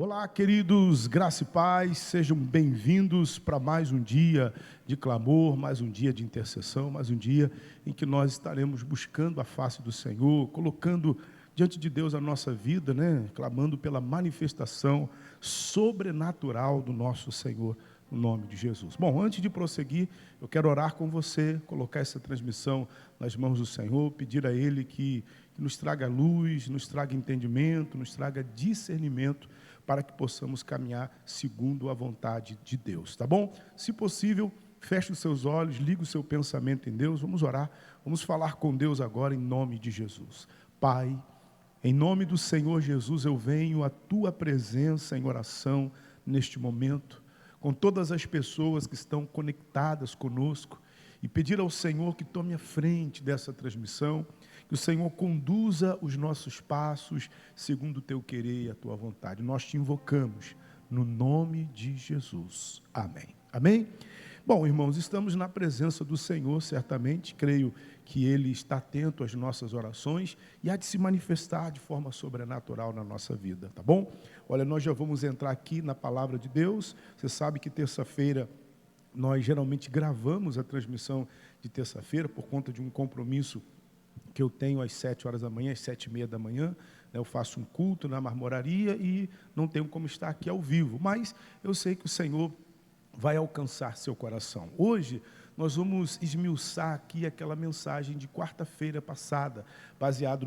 Olá, queridos, graça e paz, sejam bem-vindos para mais um dia de clamor, mais um dia de intercessão, mais um dia em que nós estaremos buscando a face do Senhor, colocando diante de Deus a nossa vida, clamando pela manifestação sobrenatural do nosso Senhor, no nome de Jesus. Bom, antes de prosseguir, eu quero orar com você, colocar essa transmissão nas mãos do Senhor, pedir a Ele que nos traga luz, nos traga entendimento, nos traga discernimento, para que possamos caminhar segundo a vontade de Deus, tá bom? Se possível, feche os seus olhos, ligue o seu pensamento em Deus, vamos orar, vamos falar com Deus agora em nome de Jesus. Pai, em nome do Senhor Jesus, eu venho à Tua presença em oração neste momento, com todas as pessoas que estão conectadas conosco, e pedir ao Senhor que tome a frente dessa transmissão, que o Senhor conduza os nossos passos segundo o Teu querer e a Tua vontade. Nós te invocamos no nome de Jesus. Amém. Amém? Bom, irmãos, estamos na presença do Senhor, certamente, creio que Ele está atento às nossas orações e há de se manifestar de forma sobrenatural na nossa vida, tá bom? Olha, nós já vamos entrar aqui na palavra de Deus. Você sabe que terça-feira nós geralmente gravamos a transmissão de terça-feira por conta de um compromisso que eu tenho às 7 horas da manhã, às 7h30 da manhã, eu faço um culto na marmoraria e não tenho como estar aqui ao vivo, mas eu sei que o Senhor vai alcançar seu coração. Hoje nós vamos esmiuçar aqui aquela mensagem de quarta-feira passada, baseado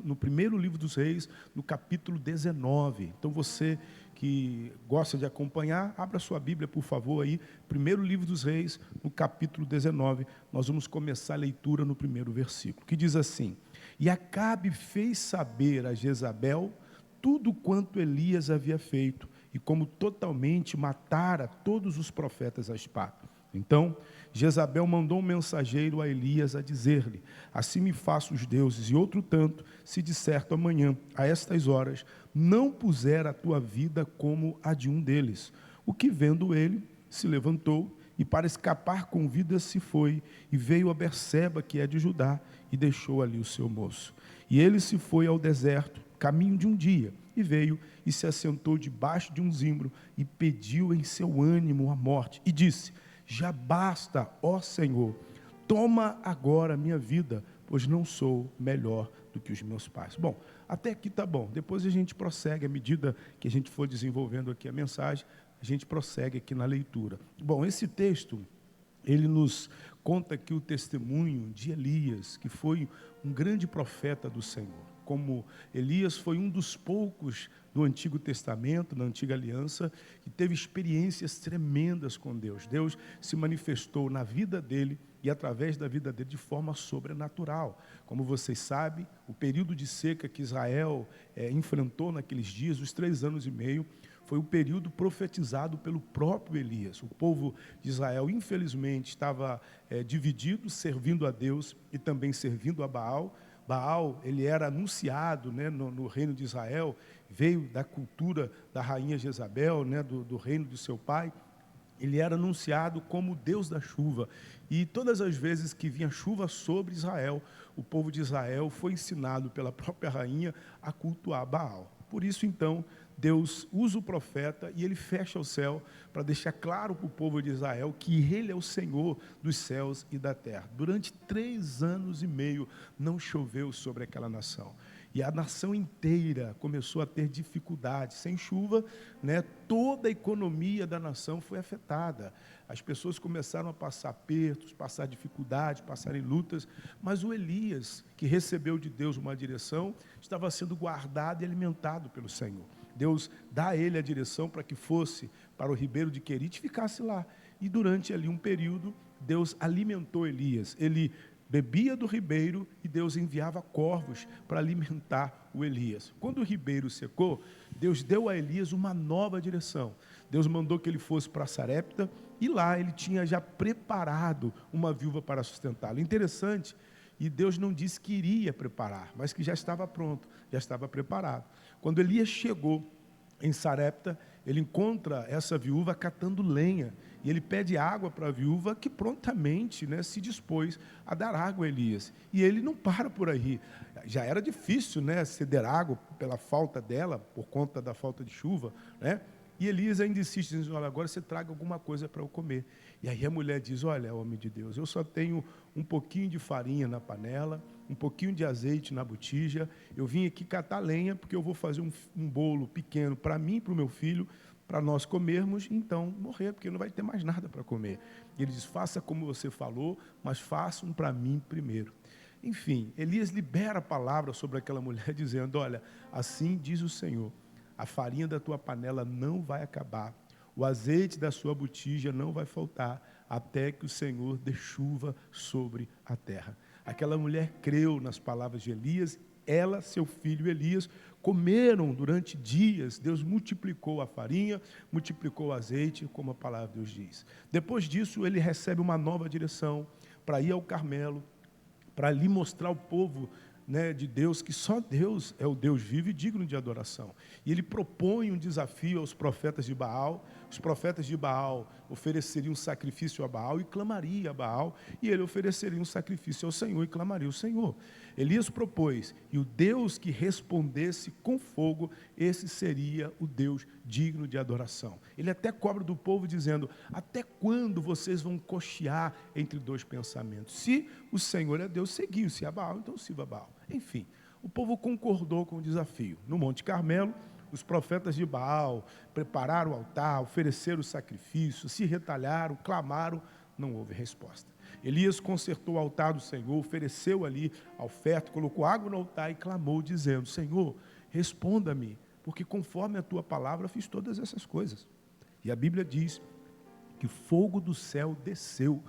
no primeiro livro dos Reis, no capítulo 19. Então você que gosta de acompanhar, abra sua Bíblia, por favor, aí, primeiro livro dos Reis, no capítulo 19, nós vamos começar a leitura no primeiro versículo, que diz assim: E Acabe fez saber a Jezabel tudo quanto Elias havia feito, e como totalmente matara todos os profetas à espada. Então, Jezabel mandou um mensageiro a Elias a dizer-lhe: Assim me façam os deuses, e outro tanto, se de certo amanhã, a estas horas, não puser a tua vida como a de um deles. O que vendo ele, se levantou, e para escapar com vida se foi, e veio a Berseba, que é de Judá, e deixou ali o seu moço. E ele se foi ao deserto, caminho de um dia, e veio e se assentou debaixo de um zimbro, e pediu em seu ânimo a morte, e disse: Já basta, ó Senhor, toma agora a minha vida, pois não sou melhor do que os meus pais. Bom, até aqui está bom. Depois a gente prossegue, à medida que a gente for desenvolvendo aqui a mensagem, a gente prossegue aqui na leitura. Bom, esse texto, ele nos conta aqui o testemunho de Elias, que foi um grande profeta do Senhor. Como Elias foi um dos poucos do Antigo Testamento, na Antiga Aliança, que teve experiências tremendas com Deus. Deus se manifestou na vida dele e através da vida dele de forma sobrenatural. Como vocês sabem, o período de seca que Israel enfrentou naqueles dias, os 3 anos e meio, foi o período profetizado pelo próprio Elias. O povo de Israel, infelizmente, estava dividido, servindo a Deus e também servindo a Baal. Baal, ele era anunciado no reino de Israel, veio da cultura da rainha Jezabel, do reino de seu pai. Ele era anunciado como o Deus da chuva. E todas as vezes que vinha chuva sobre Israel, o povo de Israel foi ensinado pela própria rainha a cultuar Baal. Por isso, então, Deus usa o profeta e ele fecha o céu para deixar claro para o povo de Israel que ele é o Senhor dos céus e da terra. Durante 3 anos e meio não choveu sobre aquela nação. E a nação inteira começou a ter dificuldades. Sem chuva, toda a economia da nação foi afetada. As pessoas começaram a passar apertos, passar dificuldades, passarem lutas. Mas o Elias, que recebeu de Deus uma direção, estava sendo guardado e alimentado pelo Senhor. Deus dá a ele a direção para que fosse para o ribeiro de Querite e ficasse lá. E durante ali um período, Deus alimentou Elias. Ele bebia do ribeiro e Deus enviava corvos para alimentar o Elias. Quando o ribeiro secou, Deus deu a Elias uma nova direção. Deus mandou que ele fosse para Sarepta e lá ele tinha já preparado uma viúva para sustentá-lo. Interessante, e Deus não disse que iria preparar, mas que já estava pronto, já estava preparado. Quando Elias chegou em Sarepta, ele encontra essa viúva catando lenha, e ele pede água para a viúva, que prontamente, né, se dispôs a dar água a Elias. E ele não para por aí. Já era difícil, né, ceder água pela falta dela, por conta da falta de chuva, né? E Elias ainda insiste, dizendo: olha, agora você traga alguma coisa para eu comer. E aí a mulher diz: olha, homem de Deus, eu só tenho um pouquinho de farinha na panela, um pouquinho de azeite na botija, eu vim aqui catar lenha, porque eu vou fazer um bolo pequeno para mim e para o meu filho, para nós comermos, então morrer, porque não vai ter mais nada para comer. E ele diz: faça como você falou, mas faça um para mim primeiro. Enfim, Elias libera a palavra sobre aquela mulher, dizendo: olha, assim diz o Senhor, a farinha da tua panela não vai acabar, o azeite da sua botija não vai faltar, até que o Senhor dê chuva sobre a terra. Aquela mulher creu nas palavras de Elias, ela, seu filho Elias, comeram durante dias. Deus multiplicou a farinha, multiplicou o azeite, como a palavra de Deus diz. Depois disso, ele recebe uma nova direção para ir ao Carmelo, para ali mostrar ao povo, né, de Deus, que só Deus é o Deus vivo e digno de adoração. E ele propõe um desafio aos profetas de Baal. Os profetas de Baal ofereceriam um sacrifício a Baal e clamaria a Baal, e ele ofereceria um sacrifício ao Senhor e clamaria ao Senhor. Elias propôs, e o Deus que respondesse com fogo, esse seria o Deus digno de adoração. Ele até cobra do povo, dizendo: até quando vocês vão cochear entre dois pensamentos? Se o Senhor é Deus, seguiu. Se é Baal, então sirva Baal. Enfim, o povo concordou com o desafio. No Monte Carmelo, os profetas de Baal prepararam o altar, ofereceram o sacrifício, se retalharam, clamaram, não houve resposta. Elias consertou o altar do Senhor, ofereceu ali a oferta, colocou água no altar e clamou, dizendo: Senhor, responda-me, porque conforme a tua palavra fiz todas essas coisas. E a Bíblia diz que fogo do céu desceu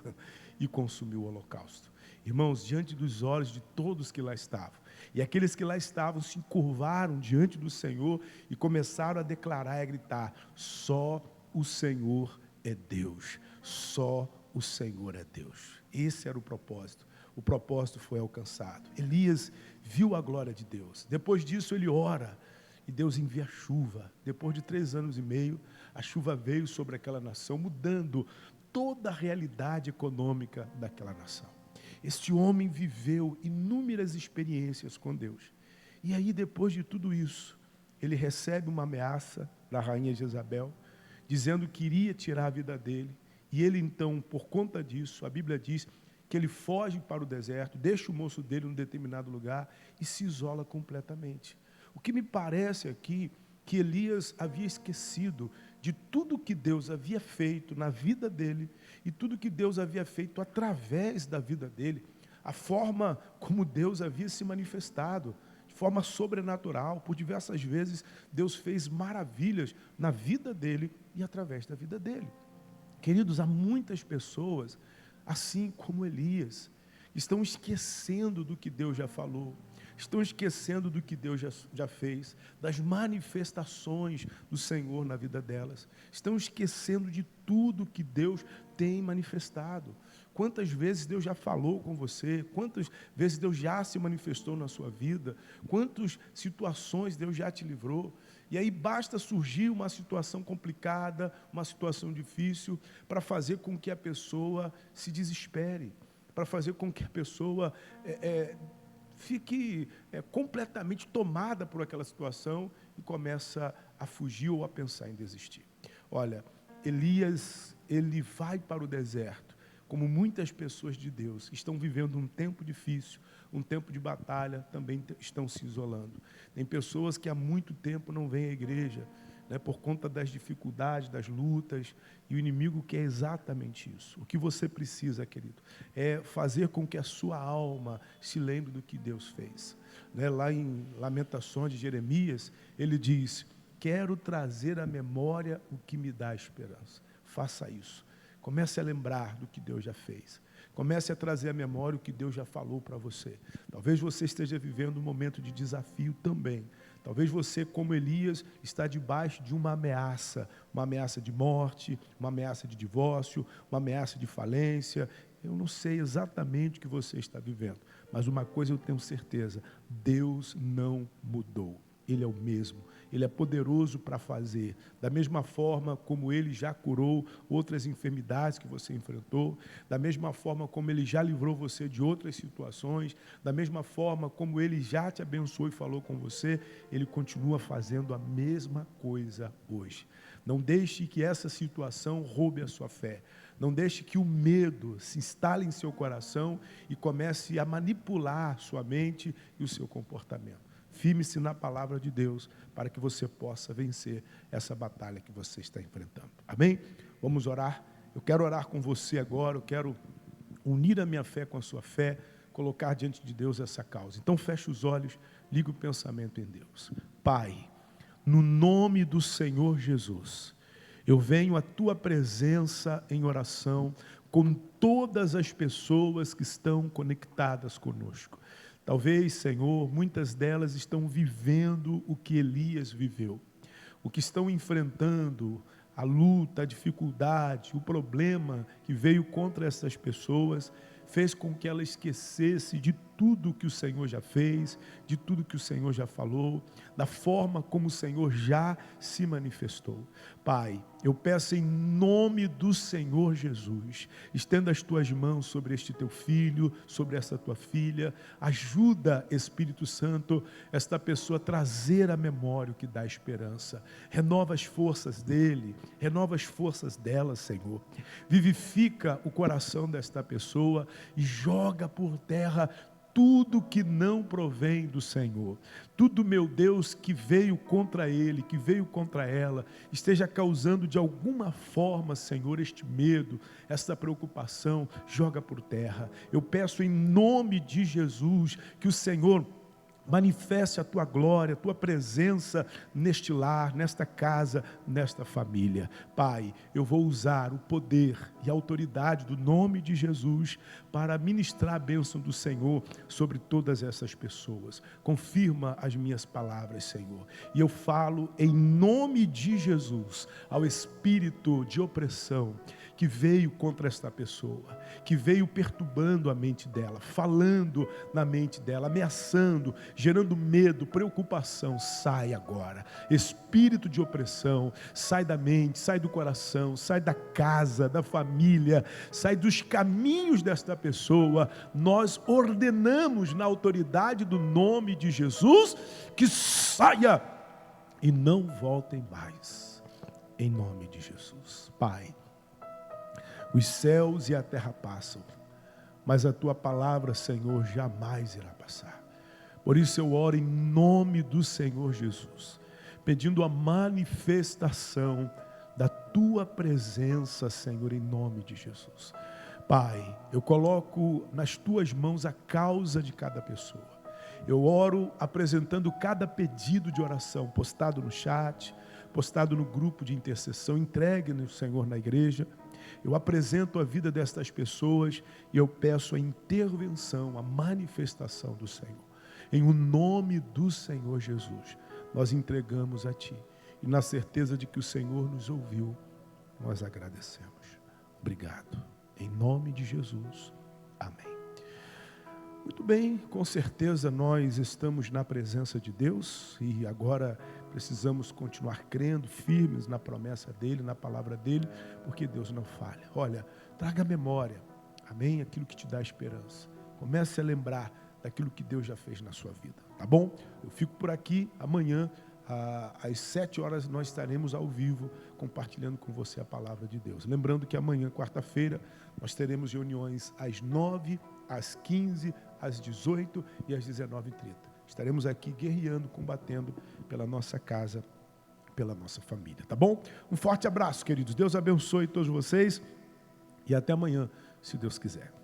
e consumiu o holocausto. Irmãos, diante dos olhos de todos que lá estavam, e aqueles que lá estavam se encurvaram diante do Senhor e começaram a declarar e a gritar: só o Senhor é Deus, só o Senhor é Deus. Esse era o propósito. O propósito foi alcançado. Elias viu a glória de Deus. Depois disso ele ora, e Deus envia chuva. Depois de 3 anos e meio, a chuva veio sobre aquela nação, mudando toda a realidade econômica daquela nação. Este homem viveu inúmeras experiências com Deus. E aí, depois de tudo isso, ele recebe uma ameaça da rainha Jezabel, dizendo que iria tirar a vida dele. E ele, então, por conta disso, a Bíblia diz que ele foge para o deserto, deixa o moço dele em um determinado lugar e se isola completamente. O que me parece aqui, que Elias havia esquecido de tudo que Deus havia feito na vida dele e tudo que Deus havia feito através da vida dele, a forma como Deus havia se manifestado, de forma sobrenatural. Por diversas vezes Deus fez maravilhas na vida dele e através da vida dele. Queridos, há muitas pessoas, assim como Elias, estão esquecendo do que Deus já falou, estão esquecendo do que Deus já fez, das manifestações do Senhor na vida delas, estão esquecendo de tudo que Deus tem manifestado. Quantas vezes Deus já falou com você, quantas vezes Deus já se manifestou na sua vida, quantas situações Deus já te livrou. E aí basta surgir uma situação complicada, uma situação difícil, para fazer com que a pessoa se desespere, para fazer com que a pessoa fique completamente tomada por aquela situação e começa a fugir ou a pensar em desistir. Olha, Elias, ele vai para o deserto, como muitas pessoas de Deus que estão vivendo um tempo difícil, um tempo de batalha, também estão se isolando. Tem pessoas que há muito tempo não vêm à igreja, né, por conta das dificuldades, das lutas, e o inimigo quer exatamente isso. O que você precisa, querido, é fazer com que a sua alma se lembre do que Deus fez. Né, lá em Lamentações de Jeremias, ele diz: quero trazer à memória o que me dá esperança. Faça isso. Comece a lembrar do que Deus já fez. Comece a trazer à memória o que Deus já falou para você. Talvez você esteja vivendo um momento de desafio também. Talvez você, como Elias, está debaixo de uma ameaça de morte, uma ameaça de divórcio, uma ameaça de falência. Eu não sei exatamente o que você está vivendo, mas uma coisa eu tenho certeza: Deus não mudou. Ele é o mesmo. Ele é poderoso para fazer. Da mesma forma como Ele já curou outras enfermidades que você enfrentou, da mesma forma como Ele já livrou você de outras situações, da mesma forma como Ele já te abençoou e falou com você, Ele continua fazendo a mesma coisa hoje. Não deixe que essa situação roube a sua fé. Não deixe que o medo se instale em seu coração e comece a manipular sua mente e o seu comportamento. Firme-se na palavra de Deus para que você possa vencer essa batalha que você está enfrentando. Amém? Vamos orar. Eu quero orar com você agora, eu quero unir a minha fé com a sua fé, colocar diante de Deus essa causa. Então feche os olhos, liga o pensamento em Deus. Pai, no nome do Senhor Jesus, eu venho à tua presença em oração com todas as pessoas que estão conectadas conosco. Talvez, Senhor, muitas delas estão vivendo o que Elias viveu, o que estão enfrentando, a luta, a dificuldade, o problema que veio contra essas pessoas, fez com que ela esquecesse de tudo que o Senhor já fez, de tudo que o Senhor já falou, da forma como o Senhor já se manifestou. Pai, eu peço em nome do Senhor Jesus, estenda as tuas mãos sobre este teu filho, sobre essa tua filha, ajuda, Espírito Santo, esta pessoa a trazer à memória o que dá esperança, renova as forças dele, renova as forças dela, Senhor, vivifica o coração desta pessoa e joga por terra tudo que não provém do Senhor, tudo, meu Deus, que veio contra ele, que veio contra ela, esteja causando de alguma forma, Senhor, este medo, esta preocupação, joga por terra. Eu peço em nome de Jesus que o Senhor manifeste a tua glória, a tua presença neste lar, nesta casa, nesta família. Pai, eu vou usar o poder e a autoridade do nome de Jesus para ministrar a bênção do Senhor sobre todas essas pessoas. Confirma as minhas palavras, Senhor. E eu falo em nome de Jesus ao espírito de opressão que veio contra esta pessoa, que veio perturbando a mente dela, falando na mente dela, ameaçando, gerando medo, preocupação. Sai agora, espírito de opressão, sai da mente, sai do coração, sai da casa, da família, sai dos caminhos desta pessoa. Nós ordenamos na autoridade do nome de Jesus que saia e não voltem mais, em nome de Jesus. Pai, os céus e a terra passam, mas a tua palavra, Senhor, jamais irá passar. Por isso eu oro em nome do Senhor Jesus, pedindo a manifestação da tua presença, Senhor, em nome de Jesus. Pai, eu coloco nas tuas mãos a causa de cada pessoa. Eu oro apresentando cada pedido de oração, postado no chat, postado no grupo de intercessão, entregue no Senhor na igreja. Eu apresento a vida destas pessoas e eu peço a intervenção, a manifestação do Senhor. Em o nome do Senhor Jesus, nós entregamos a Ti. E na certeza de que o Senhor nos ouviu, nós agradecemos. Obrigado. Em nome de Jesus. Amém. Muito bem, com certeza nós estamos na presença de Deus e agora precisamos continuar crendo, firmes na promessa dEle, na palavra dEle, porque Deus não falha. Olha, traga a memória, amém? Aquilo que te dá esperança. Comece a lembrar daquilo que Deus já fez na sua vida, tá bom? Eu fico por aqui, amanhã, às 7 horas, nós estaremos ao vivo, compartilhando com você a palavra de Deus. Lembrando que amanhã, quarta-feira, nós teremos reuniões às 9, às 15, às 18 e às 19h30. Estaremos aqui guerreando, combatendo pela nossa casa, pela nossa família, tá bom? Um forte abraço, queridos. Deus abençoe todos vocês e até amanhã, se Deus quiser.